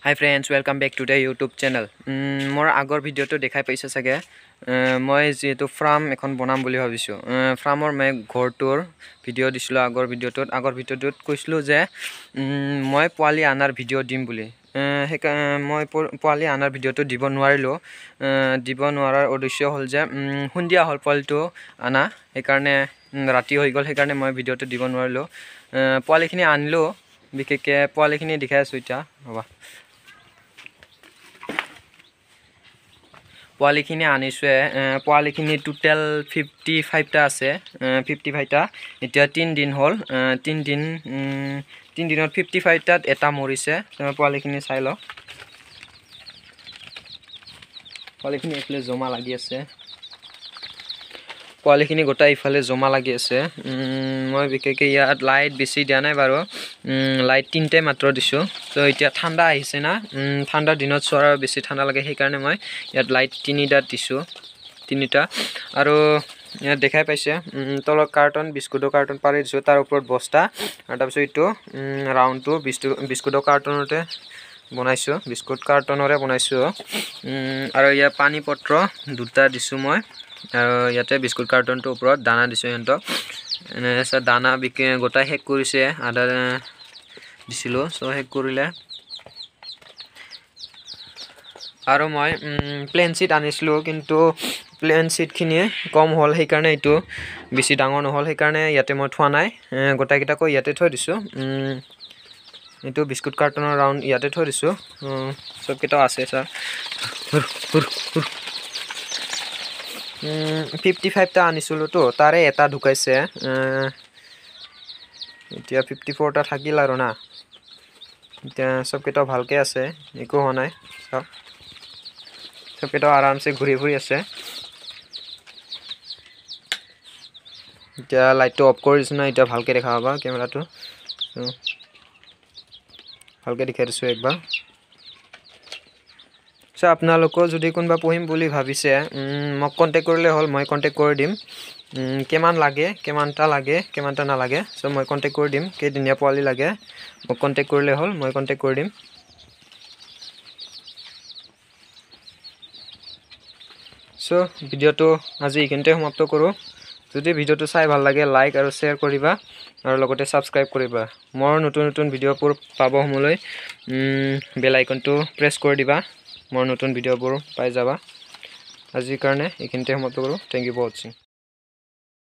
Hi friends, welcome back to the YouTube channel. More agor video to dekhai paise sage. Moi jetu farm ekhon bonam boli bhabisu. Farmor me ghor tour video disilo agor video tot koislu je moi poali anar video dim boli. Moi poali anar video to dibo nwarilu. Dibo nwarar odisyo hol je hundia hol poali to ana ekarne rati hoi gol ekarne moi video to dibo nwarilu. Poali khini anlo bikeke poali khini dekhai asu eta hoba. পোৱালিখিনি আনিছোৱে পোৱালিখিনি total 55 টা আছে 55 টা এতিয়া 3 দিন হল 3 দিনত 55 টাত এটা মৰিছে পোৱালিখিনি চাই ল পোৱালিখিনি ইফালে জমা লাগি আছে পোৱালিখিনি গোটা ইফালে জমা লাগি আছে মই বিকেকে ইয়াত লাইট বেছি দিয়া নাই বাৰু লাইট তিনটে মাত্ৰ দিছো তো এতিয়া ঠাণ্ডা আহিছে না ঠাণ্ডা দিনত সৰা বেছি ঠাণ্ডা লাগে সেই কাৰণে মই ইয়াত লাইট তিনিটা দিছো তিনিটা আৰু ইয়াত দেখাই পাইছে তলৰ কাৰ্টন বিস্কুটৰ কাৰ্টন পাৰি দিছো তাৰ ওপৰত বস্তা আৰু তাৰ পিছত ইটো ৰাউন্ডটো বিস্কুটৰ কাৰ্টনতে বনাইছো বিস্কুট কাৰ্টনৰে বনাইছো আৰু ইয়া পানী পত্ৰ দুটা দিছো মই আৰু ইয়াতে বিস্কুট কাৰ্টনটো ওপৰত দানা দিছো এন্টো এনে দানা বিকে গোটা হেক কৰিছে আদা দিছিলো সো হেক কৰিলে আৰু মই প্লেন শীট আনিছিলো কিন্তু প্লেন শীট খিনি কম হল সেই কাৰণে এটো বেছি ডাঙৰ নহল সেই কাৰণে ইয়াতে মই থোৱা নাই গোটা কিটা কো ইয়াতে থৈ দিছো এটো বিস্কুট কাৰ্টনৰ ৰাউন্ড ইয়াতে থৈ দিছো সব কিটা আছে স্যাৰ 55 টা আনিছিলো তো তাৰে এটা ঢুকাইছে এতিয়া 54 টা থাকিল আৰু না এতিয়া সব কিটা ভালকে আছে একো হোৱা নাই সব কিটা আৰামছে ঘূৰি ঘূৰি আছে এতিয়া লাইটটো অফ কৰি দিছো না এতিয়া ভালকে দেখা পাবা কেমেৰাটো ভালকে দেখাই দিছো একবাৰ সো আপোনালোক যদি কোনবা পঢ়িম বুলি ভাবিছে মোক কন্টাক্ট কৰিলে হল মই কন্টাক্ট কৰি দিম কেমান লাগে কেমানটা না লাগে সো মই কন্টাক্ট কৰি দিম কে দিনিয়া পোৱালি লাগে মোক কন্টাক্ট কৰিলে হল মই কন্টাক্ট কৰি দিম সো ভিডিওটো আজি ইখিনতে সমাপ্ত কৰো যদি ভিডিওটো চাই ভাল লাগে লাইক আৰু শেয়াৰ কৰিবা আৰু লগতে সাবস্ক্ৰাইব কৰিবা মোৰ নতুন ভিডিওবোৰ পাব সমলৈ বেল আইকনটো প্ৰেছ কৰি দিবা মোৰ নতুন ভিডিওবোৰ পাই যাবা আজিৰ কাৰণে ইখিনতে সমাপ্ত কৰো থ্যাংক ইউ ফৰ ওয়াচিং